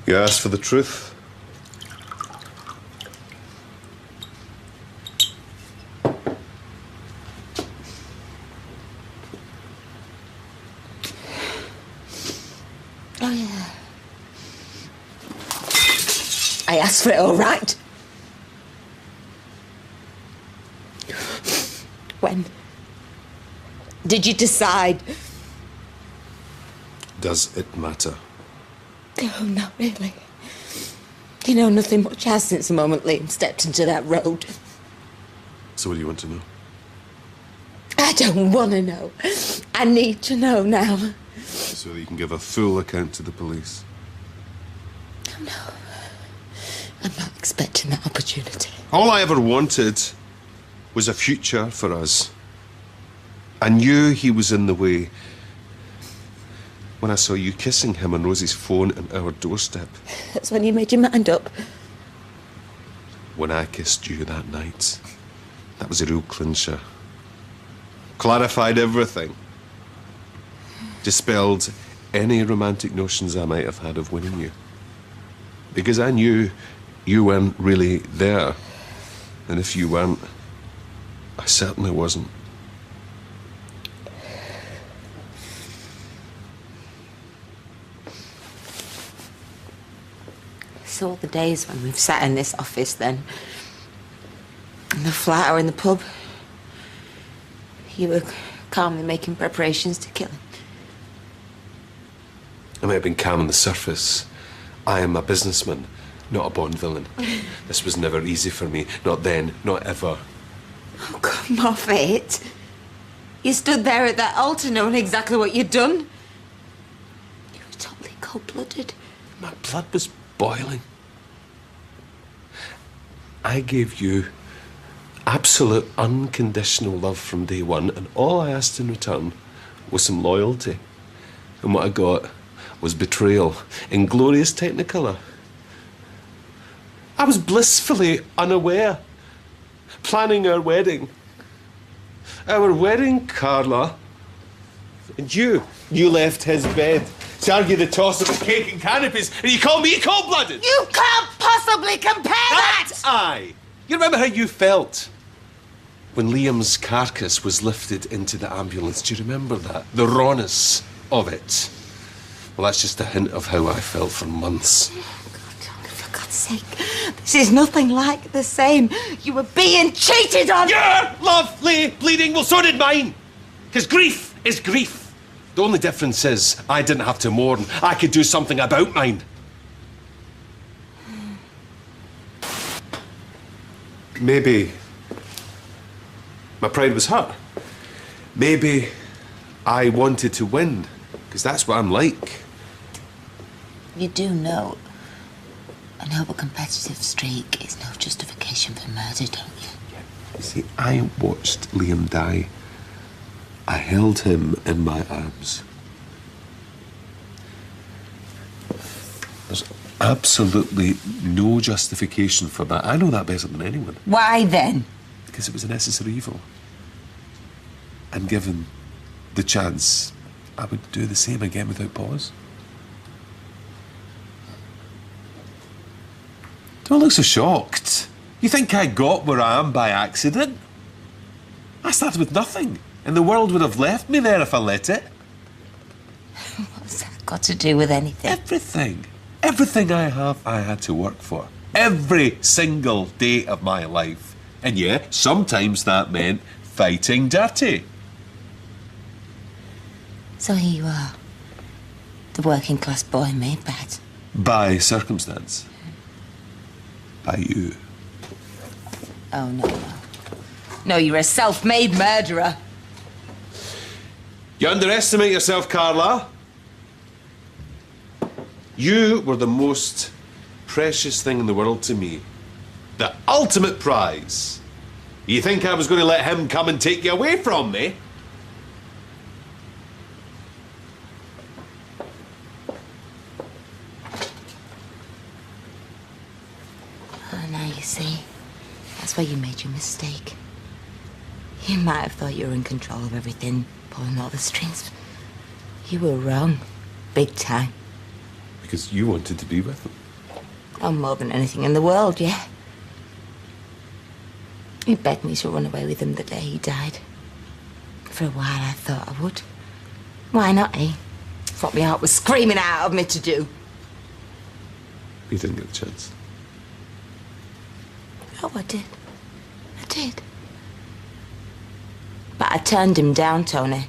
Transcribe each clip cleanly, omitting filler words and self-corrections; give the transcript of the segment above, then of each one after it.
You asked for the truth. Oh, yeah. I asked for it all right. When did you decide? Does it matter? Oh, not really. You know, nothing much has since the moment Liam stepped into that road. So what do you want to know? I don't want to know. I need to know now. So that you can give a full account to the police. Oh, no. I'm not expecting that opportunity. All I ever wanted was a future for us. I knew he was in the way when I saw you kissing him on Rosie's phone on our doorstep. That's when you made your mind up. When I kissed you that night. That was a real clincher. Clarified everything. Dispelled any romantic notions I might have had of winning you. Because I knew you weren't really there. And if you weren't, I certainly wasn't. It's all the days when we've sat in this office then. In the flat or in the pub. You were calmly making preparations to kill him. I may have been calm on the surface. I am a businessman, not a Bond villain. This was never easy for me. Not then, not ever. Oh, come off it. You stood there at that altar knowing exactly what you'd done. You were totally cold-blooded. My blood was boiling. I gave you absolute unconditional love from day one, and all I asked in return was some loyalty. And what I got was betrayal in glorious technicolor. I was blissfully unaware, planning our wedding. Our wedding, Carla. And you left his bed to argue the toss of the cake and canopies, and you call me cold-blooded? You can't possibly compare that! Aye. You remember how you felt when Liam's carcass was lifted into the ambulance? Do you remember that? The rawness of it. Well, that's just a hint of how I felt for months. God, for God's sake, this is nothing like the same. You were being cheated on. Your love lay bleeding, well, so did mine. Because grief is grief. The only difference is I didn't have to mourn. I could do something about mine. Maybe my pride was hurt. Maybe I wanted to win, because that's what I'm like. You do know a noble competitive streak is no justification for murder, don't you? Yeah. You see, I watched Liam die. I held him in my arms. There's absolutely no justification for that. I know that better than anyone. Why then? Because it was a necessary evil. And given the chance, I would do the same again without pause. Don't look so shocked. You think I got where I am by accident? I started with nothing, and the world would have left me there if I let it. What's that got to do with anything? Everything. Everything I have, I had to work for. Every single day of my life. And yeah, sometimes that meant fighting dirty. So here you are, the working class boy made bad. By circumstance. By you. Oh, no. No, you're a self-made murderer. You underestimate yourself, Carla. You were the most precious thing in the world to me. The ultimate prize. You think I was going to let him come and take you away from me? Oh, now you see. That's where you made your mistake. You might have thought you were in control of everything, pulling all the strings. You were wrong. Big time. because you wanted to be with him. Oh, more than anything in the world, yeah. He begged me to run away with him the day he died. For a while, I thought I would. Why not, eh? It's what my heart was screaming out of me to do. You didn't get a chance. Oh, I did. I did. But I turned him down, Tony.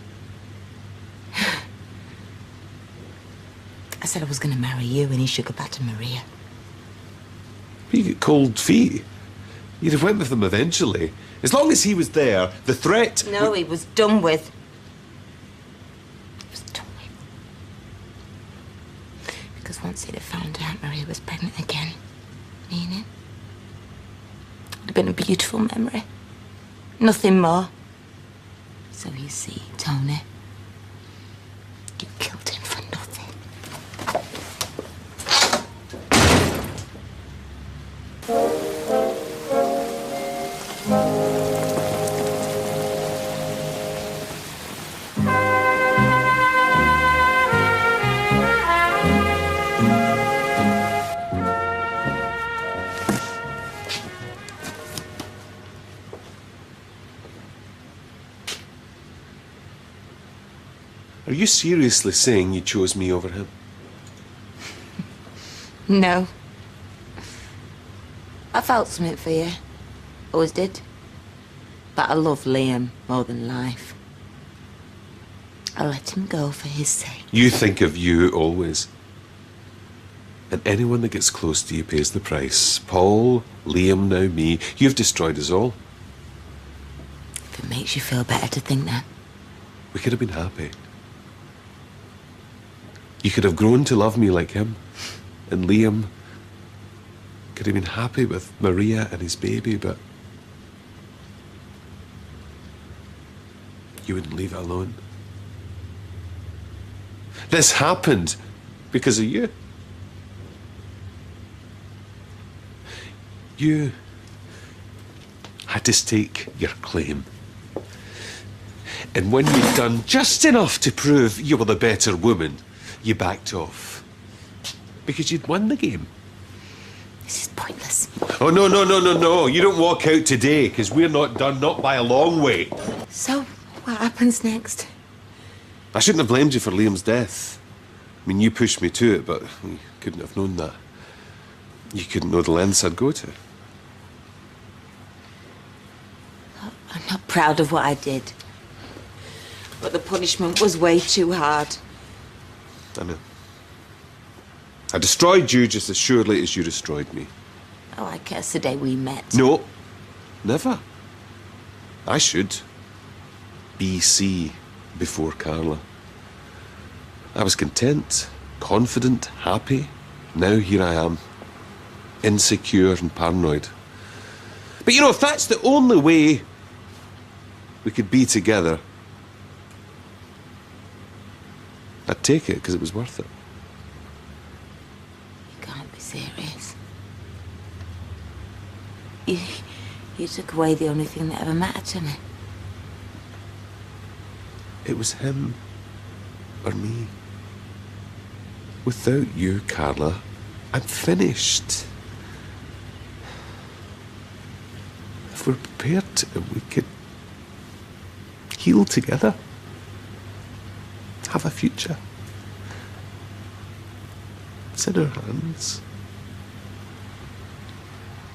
I said I was going to marry you and he sugar back to Maria. You get cold feet. You'd have went with them eventually. As long as he was there, the threat... No, he was done with. He was done with. Because once he'd have found out Maria was pregnant again, me and him, it would have been a beautiful memory. Nothing more. So you see, Tony, you killed him for nothing. Are you seriously saying you chose me over him? No. I felt something for you. Always did. But I love Liam more than life. I let him go for his sake. You think of you always. And anyone that gets close to you pays the price. Paul, Liam, now me. You've destroyed us all. If it makes you feel better to think that. We could have been happy. You could have grown to love me like him. And Liam could have been happy with Maria and his baby, but you wouldn't leave it alone. This happened because of you. You had to stake your claim. And when you'd done just enough to prove you were the better woman, you backed off. Because you'd won the game. This is pointless. Oh, no. You don't walk out today, because we're not done, not by a long way. So, what happens next? I shouldn't have blamed you for Liam's death. I mean, you pushed me to it, but you couldn't have known that. You couldn't know the lengths I'd go to. I'm not proud of what I did. But the punishment was way too hard. I know. I destroyed you just as surely as you destroyed me. Oh, I guess the day we met. No, never. I should. BC, before Carla. I was content, confident, happy. Now here I am, insecure and paranoid. But you know, if that's the only way we could be together, I'd take it because it was worth it. You can't be serious. You took away the only thing that ever mattered to me. It was him or me. Without you, Carla, I'm finished. If we're prepared to, we could heal together. Have a future. It's in our hands.